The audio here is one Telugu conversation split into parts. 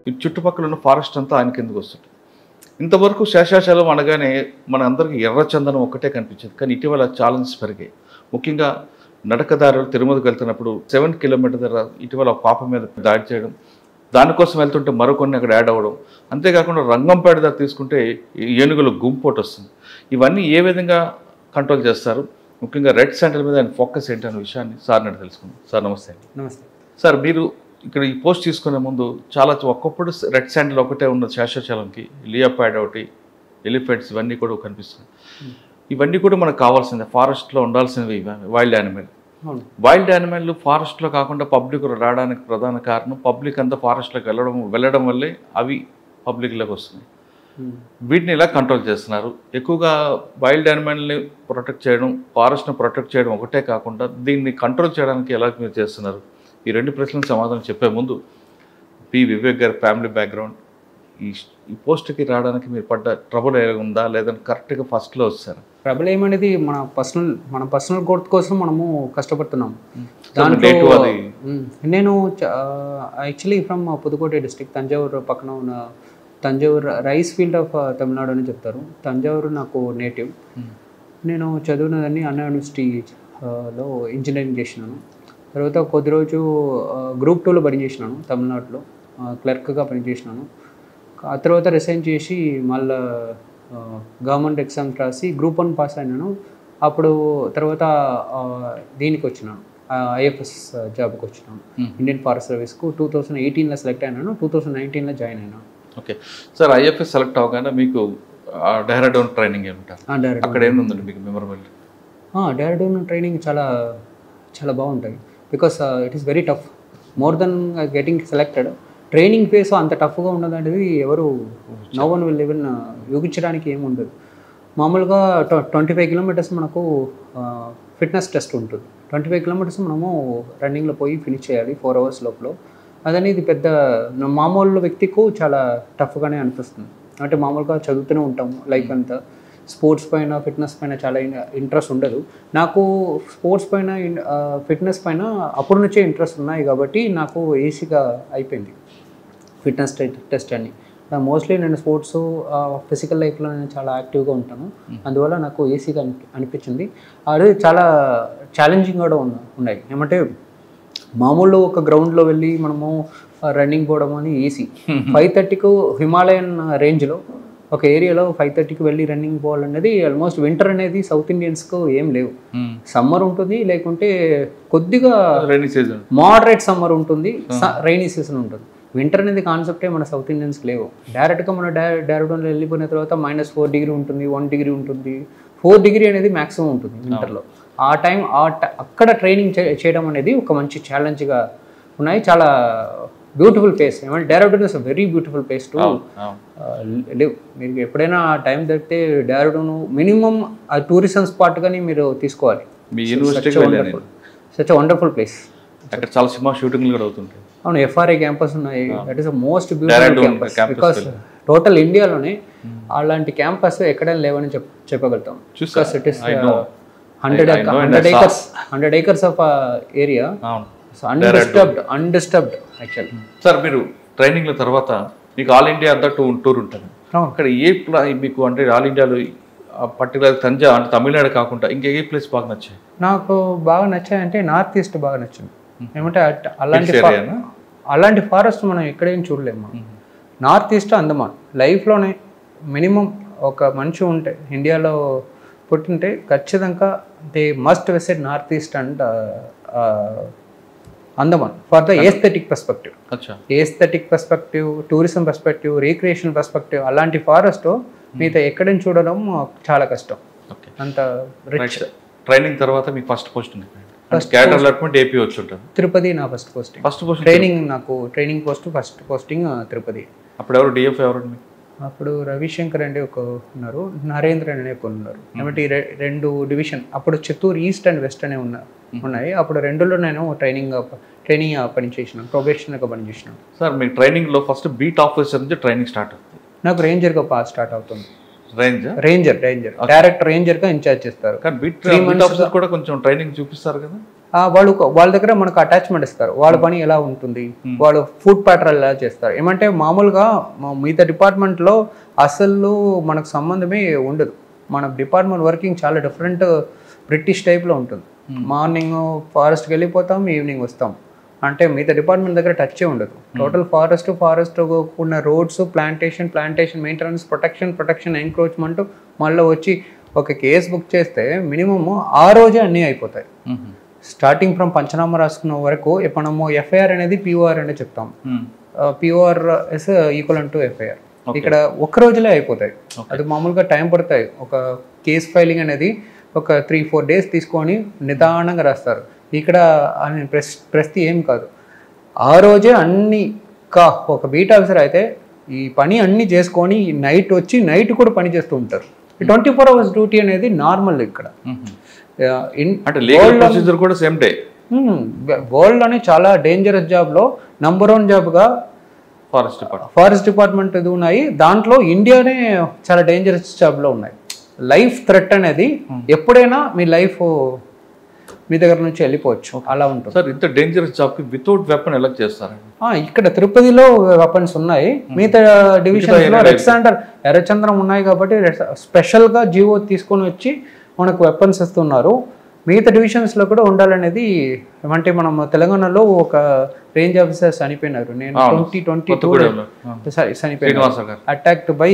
ఈ చుట్టుపక్కల ఉన్న ఫారెస్ట్ అంతా ఆయన కిందకు వస్తుంది. ఇంతవరకు శేషాచలం అనగానే మన అందరికీ ఎర్రచందనం ఒక్కటే కనిపించింది. కానీ ఇటీవల ఛాలెంజెస్ పెరిగాయి. ముఖ్యంగా నడకదారులు తిరుమలకు వెళ్తున్నప్పుడు 7 కిలోమీటర్ దగ్గర ఇటీవల ఒక పాప మీద దాడి చేయడం, దానికోసం వెళ్తుంటే మరికొన్ని అక్కడ యాడ్ అవ్వడం, అంతేకాకుండా రంగంపేట దగ్గర తీసుకుంటే ఏనుగుల గుంపోటు వస్తుంది. ఇవన్నీ ఏ విధంగా కంట్రోల్ చేస్తారు? ముఖ్యంగా రెడ్ శాండిల్ మీద ఆయన ఫోకస్ ఏంటి అనే విషయాన్ని సార్ నేను తెలుసుకుందాం. సార్ నమస్తే అండి. నమస్తే సార్, మీరు ఇక్కడ ఈ పోస్ట్ తీసుకునే ముందు చాలా ఒకప్పుడు రెడ్ శాండిల్ ఒకటే ఉన్న శేషాచలంకి లియోపార్డ్ ఒకటి, ఎలిఫెంట్స్ ఇవన్నీ కూడా కనిపిస్తుంది. ఇవన్నీ కూడా మనకు కావాల్సిందే, ఫారెస్ట్లో ఉండాల్సినవి వైల్డ్ యానిమల్. వైల్డ్ యానిమల్ ఫారెస్ట్లో కాకుండా పబ్లిక్ రావడానికి ప్రధాన కారణం పబ్లిక్ అంతా ఫారెస్ట్లోకి వెళ్ళడం వల్లే అవి పబ్లిక్లోకి వస్తున్నాయి. వీటిని ఎలా కంట్రోల్ చేస్తున్నారు? ఎక్కువగా వైల్డ్ యానిమల్ని ప్రొటెక్ట్ చేయడం, ఫారెస్ట్ని ప్రొటెక్ట్ చేయడం ఒకటే కాకుండా దీన్ని కంట్రోల్ చేయడానికి ఎలా మీరు చేస్తున్నారు? ఈ 2 ప్రశ్నలకు సమాధానం చెప్పే ముందు పి వివేక్ గారి ఫ్యామిలీ బ్యాక్గ్రౌండ్, ఈ పోస్ట్కి రావడానికి మీరు పడ్డ ట్రబుల్ ఉందా, లేదంటే కరెక్ట్గా ఫస్ట్లో వచ్చారు? ట్రబుల్ ఏమనేది మన పర్సనల్ గ్రోత్ కోసం మనము కష్టపడుతున్నాం. దాంట్లో నేను actually from Pudukkottai district, Thanjavur పక్కన ఉన్న Thanjavur rice field of Tamil Nadu అని చెప్తారు. తంజావూరు నాకు నేటివ్. నేను చదివినదాన్ని అన్నా యూనివర్సిటీలో ఇంజనీరింగ్ చేసినాను. తర్వాత కొద్ది రోజు గ్రూప్ 2లో పనిచేసినాను, తమిళనాడులో క్లర్క్గా పనిచేసినాను. ఆ తర్వాత రిసైన్ చేసి మళ్ళీ గవర్నమెంట్ ఎగ్జామ్స్ రాసి గ్రూప్ 1 పాస్ అయినాను. అప్పుడు తర్వాత దీనికి వచ్చినాను, ఐఎఫ్ఎస్ జాబ్కి వచ్చినాను, ఇండియన్ ఫారెస్ట్ సర్వీస్కు. 2018లో సెలెక్ట్ అయినాను, 2019లో జాయిన్ అయినాను. ఓకే సార్, ఐఎఫ్ఎస్ సెలెక్ట్ అవగానే మీకు డెహ్రాడూన్ ట్రైనింగ్ ఏమిటా? అక్కడ ఏముందండి మీకు మెమరబుల్? డెహ్రాడూన్ ట్రైనింగ్ చాలా చాలా బాగుంటాయి. Because it is very tough. More than getting selected, training face అంత టఫ్గా ఉన్నదనేది ఎవరు నో వన్ విల్ ఈవెన్ యూగించడానికి ఏమి ఉండదు. మామూలుగా 25 కిలోమీటర్స్ మనకు ఫిట్నెస్ టెస్ట్ ఉంటుంది. 25 కిలోమీటర్స్ మనము రన్నింగ్లో పోయి ఫినిష్ చేయాలి 4 అవర్స్ లోపల. అదనేది పెద్ద మామూలు వ్యక్తికి చాలా టఫ్గానే అనిపిస్తుంది. అంటే మామూలుగా చదువుతూనే ఉంటాము లైఫ్ అంతా, స్పోర్ట్స్ పైన ఫిట్నెస్ పైన చాలా ఇంట్రెస్ట్ ఉండదు. నాకు స్పోర్ట్స్ పైన ఫిట్నెస్ పైన అప్పటి నుంచే ఇంట్రెస్ట్ ఉన్నాయి కాబట్టి నాకు ఈజీగా అయిపోయింది ఫిట్నెస్ టెస్ట్ అని. మోస్ట్లీ నేను స్పోర్ట్స్ ఫిజికల్ లైఫ్లో నేను చాలా యాక్టివ్గా ఉంటాను, అందువల్ల నాకు ఈజీగా అనిపించింది. అది చాలా ఛాలెంజింగ్ కూడా ఉన్నాయి. ఏమంటే మామూలు ఒక గ్రౌండ్లో వెళ్ళి మనము రన్నింగ్ పోవడం అని ఈజీ. 5:30కు హిమాలయన్ రేంజ్లో ఒక ఏరియాలో 5:30కి వెళ్ళి రన్నింగ్ పోవాలనేది ఆల్మోస్ట్ వింటర్ అనేది సౌత్ ఇండియన్స్కు ఏం లేవు. సమ్మర్ ఉంటుంది, లేకుంటే కొద్దిగా రైనీ సీజన్, మోడరేట్ సమ్మర్ ఉంటుంది, రైనీ సీజన్ ఉంటుంది. వింటర్ అనేది కాన్సెప్టే మన సౌత్ ఇండియన్స్కి లేవు. డైరెక్ట్గా మన డైరెక్ట్గా వెళ్ళిపోయిన తర్వాత -4 డిగ్రీ ఉంటుంది, 1 డిగ్రీ ఉంటుంది, 4 డిగ్రీ అనేది మ్యాక్సిమం ఉంటుంది వింటర్లో. ఆ టైం అక్కడ ట్రైనింగ్ చేయడం అనేది ఒక మంచి ఛాలెంజ్గా ఉన్నాయి. చాలా బ్యూటిఫుల్ ప్లేస్. ఏమంటే Dehradun is a very beautiful place to live. మీరు ఎప్పుడైనా టైం దొరికితే డెహ్రాడూన్ మినిమం ఆ టూరిజం స్పాట్గాని మీరు తీసుకోవాలి. Such wonderful place. అక్కడ చాలా సినిమా షూటింగ్లు కూడా అవుతుంటాయి. అవును, FRA క్యాంపస్ ఉన్నాయి. That is the most beautiful campus. Because total ఇండియాలోనే అలాంటి క్యాంపస్ ఎక్కడైనా లేవని చెప్పగలుగుతాం. Because it is 100 acres of area, undisturbed actually. Sir, మీరు ట్రైనింగ్ల తర్వాత మీకు ఆల్ ఇండియా అంతా టూర్ ఉంటుంది. అక్కడ మీకు అంటే ఆల్ ఇండియాలో పర్టికులర్ అంటే తమిళనాడు కాకుండా ఇంకా ఏ ప్లేస్ బాగా నచ్చాయి? నాకు బాగా నచ్చాయంటే నార్త్ ఈస్ట్ బాగా నచ్చింది. ఏమంటే అలాంటి ఫారెస్ట్ మనం ఎక్కడేం చూడలేము. నార్త్ ఈస్ట్ అండమాన్ లైఫ్లోనే మినిమం ఒక మనిషి ఉంటే ఇండియాలో పుట్టింటే ఖచ్చితంగా they must visit north east and Andaman for the aesthetic perspective, tourism perspective, recreation perspective. అలాంటి ఫారెస్ట్ మీతో ఎక్కడైనా చూడడం చాలా కష్టం. అంత రిచ్. ట్రైనింగ్ తర్వాత మీ ఫస్ట్ పోస్ట్ ఏపీ వచ్చి ఉంటుంది. తిరుపతి నా first posting. Training first posting Tirupati. అప్పుడు ఎవరు డిఎఫ్ ఎవరు? అప్పుడు రవిశంకర్ అండి ఒక ఉన్నారు, నరేంద్ర అనే ఒక ఉన్నారు. కాబట్టి 2 డివిజన్ అప్పుడు చిత్తూరు ఈస్ట్ అండ్ వెస్ట్ అనే ఉన్నాయి. అప్పుడు 2లో నేను ట్రైనింగ్ పనిచేసినాను, ప్రొబేషన్గా పనిచేసినాను. సార్, మీ ట్రైనింగ్లో ఫస్ట్ బీట్ ఆఫీసర్ నుంచి ట్రైనింగ్ స్టార్ట్ అవుతుంది. నాకు రేంజర్గా స్టార్ట్ అవుతుంది. రేంజర్ డైరెక్ట్ రేంజర్గా ఇన్ఛార్జ్ చేస్తారు. కానీ బీట్ ఆఫీసర్ కూడా కొంచెం ట్రైనింగ్ చూపిస్తారు కదా? వాళ్ళ దగ్గర మనకు అటాచ్మెంట్ ఇస్తారు, వాళ్ళ పని ఎలా ఉంటుంది, వాళ్ళు ఫుడ్ ప్యాటర్న్ ఎలా చేస్తారు. ఏమంటే మామూలుగా మిగతా డిపార్ట్మెంట్లో అసలు మనకు సంబంధమే ఉండదు. మన డిపార్ట్మెంట్ వర్కింగ్ చాలా డిఫరెంట్ బ్రిటిష్ టైప్లో ఉంటుంది. మార్నింగ్ ఫారెస్ట్కి వెళ్ళిపోతాం, ఈవినింగ్ వస్తాం. అంటే మిగతా డిపార్ట్మెంట్ దగ్గర టచ్చే ఉండదు. టోటల్ ఫారెస్ట్ ఉన్న roads, plantation maintenance, protection encroachment, మళ్ళీ వచ్చి ఒక కేసు బుక్ చేస్తే మినిమమ్ ఆ రోజే అన్నీ అయిపోతాయి. స్టార్టింగ్ ఫ్రమ్ పంచనామా రాసుకున్న వరకు మనము ఎఫ్ఐఆర్ అనేది పిఓఆర్ అనేది చెప్తాం. POR is equal to FIR. ఇక్కడ ఒక్క రోజులే అయిపోతాయి. అది మామూలుగా టైం పడతాయి. ఒక కేసు ఫైలింగ్ అనేది ఒక 3-4 days తీసుకొని నిదానంగా రాస్తారు. ఇక్కడ ప్రస్తుతం ఏం కాదు, ఆ రోజే అన్ని ఒక బీట్ ఆఫీసర్ అయితే ఈ పని అన్నీ చేసుకొని నైట్ వచ్చి నైట్ కూడా పని చేస్తూ ఉంటారు. 24 hours డ్యూటీ అనేది నార్మల్ ఇక్కడ. వరల్డ్లోనే చాలా డేంజరస్ జాబ్లో నంబర్ 1 జాబ్గా ఫారెస్ట్ డిపార్ట్మెంట్ ఇది ఉన్నాయి. దాంట్లో ఇండియానే చాలా డేంజరస్ జాబ్లో ఉన్నాయి. లైఫ్ థ్రెట్ అనేది ఎప్పుడైనా మీ లైఫ్ మీ దగ్గర నుంచి వెళ్ళిపోవచ్చు, అలా ఉంటుంది. సార్ ఇంత డేంజరస్ జాబ్కి వితౌట్ వెపన్ ఎలా చేస్తారు? ఇక్కడ తిరుపతిలో వెపన్స్ ఉన్నాయి. మిగతా డివిజన్స్లో ఎర్రచంద్రం ఉన్నాయి కాబట్టి స్పెషల్గా జీవో తీసుకొని వచ్చి మనకు వెపన్స్ ఇస్తున్నారు. మిగతా డివిజన్స్లో కూడా ఉండాలనేది. అంటే మనం తెలంగాణలో ఒక రేంజ్ ఆఫీసర్ చనిపోయినారు. నేను 2022 చనిపోయినారు, అటాక్డ్ బై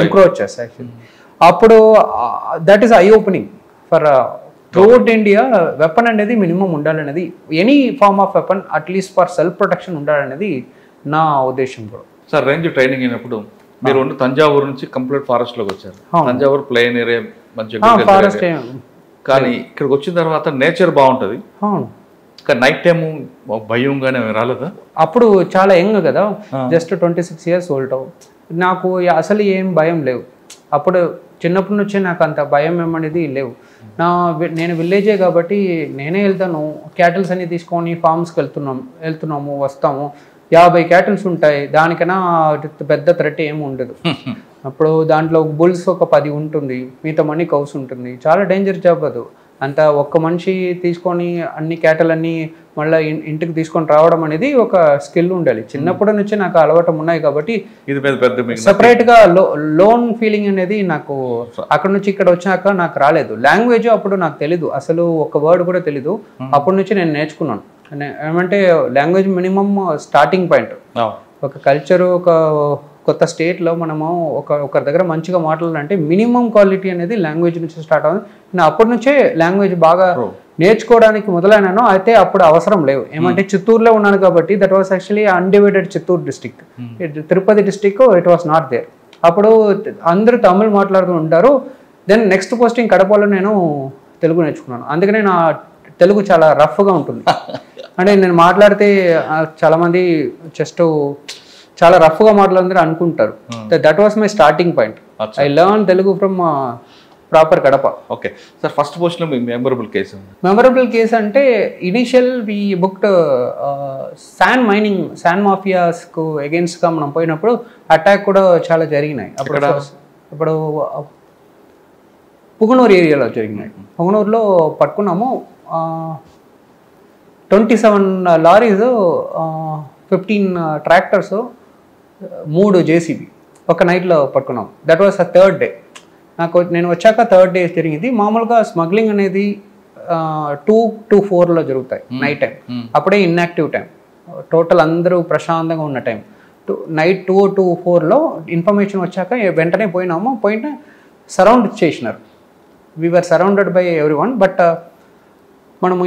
ఎంక్రోచెస్ యాక్చువల్లీ. అప్పుడు that is eye opening for throughout India. Weapon అనేది మినిమం ఉండాలనేది, any form of weapon at least for self protection ఉండాలనేది నా ఉద్దేశం కూడా. సార్ రేంజ్ ట్రైనింగ్ అయినప్పుడు మీరు తంజావూరు నుంచి కంప్లీట్ ఫారెస్ట్లోకి వచ్చారు. తంజావూరు ప్లెయిన్ ఏరియా మంచిగా, కానీ ఇక్కడికి వచ్చిన తర్వాత నేచర్ బాగుంటుంది. కానీ నైట్ టైము భయంగానే రాలేదా? అప్పుడు చాలా యంగ్ కదా, జస్ట్ 26 years ఓల్డ్. నాకు అసలు ఏం భయం లేవు. అప్పుడు చిన్నప్పటి నుంచి నాకు అంత భయం ఏమనేది లేవు. నేను విలేజే కాబట్టి నేనే వెళ్తాను. క్యాటిల్స్ అన్ని తీసుకొని ఫార్మ్స్కి వెళ్తున్నాము వస్తాము. 50 క్యాటిల్స్ ఉంటాయి. దానికైనా పెద్ద థ్రెట్ ఏమి ఉండదు. అప్పుడు దాంట్లో బుల్స్ ఒక 10 ఉంటుంది, మిగతా మనీ కౌస్ ఉంటుంది. చాలా డేంజర్ జాబ్ అది. అంత ఒక్క మనిషి తీసుకొని అన్ని క్యాటల్ అన్ని మళ్ళీ ఇంటికి తీసుకొని రావడం అనేది ఒక స్కిల్ ఉండాలి. చిన్నప్పటి నుంచి నాకు అలవాటు ఉన్నాయి కాబట్టి సపరేట్గా లోన్ ఫీలింగ్ అనేది నాకు అక్కడ నుంచి ఇక్కడ వచ్చాక నాకు రాలేదు. లాంగ్వేజ్ అప్పుడు నాకు తెలీదు, అసలు ఒక వర్డ్ కూడా తెలీదు. అప్పటి నుంచి నేను నేర్చుకున్నాను. ఏమంటే లాంగ్వేజ్ మినిమం స్టార్టింగ్ పాయింట్. ఒక కల్చరు, ఒక కొత్త స్టేట్లో మనము ఒకరి దగ్గర మంచిగా మాట్లాడాలంటే మినిమం క్వాలిటీ అనేది లాంగ్వేజ్ నుంచి స్టార్ట్ అవుతుంది. నేను అప్పటి నుంచే లాంగ్వేజ్ బాగా నేర్చుకోవడానికి మొదలైనాను. అయితే అప్పుడు అవసరం లేవు. ఏమంటే చిత్తూరులో ఉన్నాను కాబట్టి that was actually undivided Chittoor district. Tirupati district it was not there. అప్పుడు అందరూ తమిళ్ మాట్లాడుతూ ఉంటారు. దెన్ నెక్స్ట్ పోస్టింగ్ కడపలో నేను తెలుగు నేర్చుకున్నాను. అందుకనే నా తెలుగు చాలా రఫ్గా ఉంటుంది. అంటే నేను మాట్లాడితే చాలామంది జస్ట్ చాలా రఫ్గా మాట్లాడుతుందని అనుకుంటారు. That was my starting point. I learn Telugu from proper Kadapa. Okay sir, first పోస్ట్లో మీ మెమరబుల్ కేసు అంటే ఇనిషియల్ వి బుక్డ్ శాండ్ మాఫియాస్కు అగేన్స్ట్గా మనం పోయినప్పుడు అటాక్ కూడా చాలా జరిగినాయి. అప్పుడు పుగనూరు ఏరియాలో జరిగినాయి. పుగనూరులో పట్టుకున్నాము 27 లారీస్, 15 ట్రాక్టర్స్, 3 JCB ఒక నైట్లో పట్టుకున్నాం. That was a 3rd day. నేను వచ్చాక 3rd day జరిగింది. మామూలుగా స్మగ్లింగ్ అనేది 2 to 4లో జరుగుతాయి నైట్ టైం. అప్పుడే ఇన్యాక్టివ్ టైం, టోటల్ అందరూ ప్రశాంతంగా ఉన్న టైం. నైట్ 2 to 4లో ఇన్ఫర్మేషన్ వచ్చాక వెంటనే పోయిన సరౌండ్ చేసినారు. We're surrounded by everyone. But మనము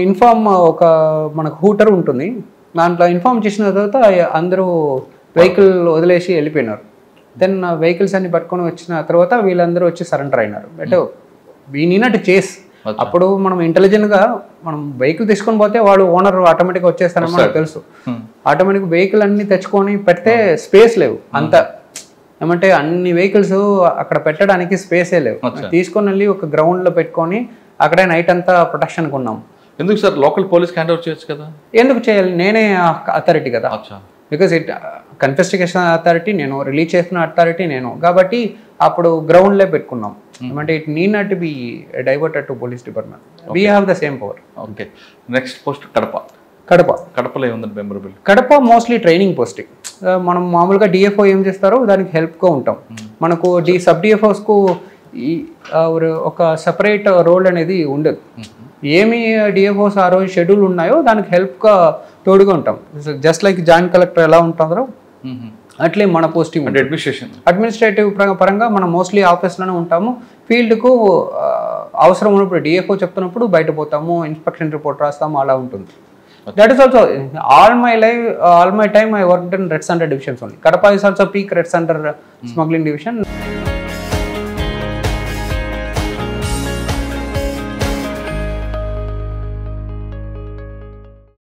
మనకు హూటర్ ఉంటుంది, దాంట్లో ఇన్ఫార్మ్ చేసిన తర్వాత అందరూ వెహికల్ వదిలేసి వెళ్ళిపోయినారు. దెన్ వెహికల్స్ అన్ని పట్టుకొని వచ్చిన తర్వాత వీళ్ళందరూ వచ్చి సరెండర్ అయినారు. బట్ వీ నీడ్ టు చేస్. అప్పుడు మనం ఇంటెలిజెంట్గా మనం వెహికల్ తీసుకొని పోతే వాడు ఓనర్ ఆటోమేటిక్గా వచ్చేస్తారని మనకు తెలుసు. ఆటోమేటిక్ వెహికల్ అన్ని తెచ్చుకొని పెడితే స్పేస్ లేవు. అంత ఏమంటే అన్ని వెహికల్స్ అక్కడ పెట్టడానికి స్పేసే లేవు. తీసుకొని వెళ్ళి ఒక గ్రౌండ్లో పెట్టుకొని అక్కడే నైట్ అంతా ప్రొటెక్షన్ కొన్నాం. ఎందుకు sir local police hand over చేయొచ్చు కదా? ఎందుకు చేయాలి? నేనే అథారిటీ కదా. బికాజ్ కన్ఫెస్టిగేషన్ అథారిటీ నేను, రిలీజ్ చేసిన అథారిటీ నేను కాబట్టి అప్పుడు గ్రౌండ్లో పెట్టుకున్నాం. అంటే it need not be diverted to police department. We have the same power. Okay, next post కడపలో ఏముందండి memorable? Kadapa mostly training posting. మనం మామూలుగా డిఎఫ్ఓ ఏం చేస్తారో దానికి హెల్ప్గా ఉంటాం. మనకు సబ్ డిఎఫ్ఓస్కు ఒక సపరేట్ రోల్ అనేది ఉండదు. ఏమి డిఎఫ్ఓస్ ఆ రోజు షెడ్యూల్ ఉన్నాయో దానికి హెల్ప్గా తోడుగా ఉంటాం. జస్ట్ లైక్ జాయింట్ కలెక్టర్ ఎలా ఉంటుందో అట్లే మన పోస్టింగ్ అంటే అడ్మినిస్ట్రేటివ్ పరంగా మనం మోస్ట్లీ ఆఫీస్లోనే ఉంటాము. ఫీల్డ్కు అవసరం ఉన్నప్పుడు డిఎఫ్ఓ చెప్తున్నప్పుడు బయట పోతాము, ఇన్స్పెక్షన్ రిపోర్ట్ రాస్తాము, అలా ఉంటుంది. That is also all my time I worked in Red Center divisions only. Kadapa is also peak Red Center smuggling division.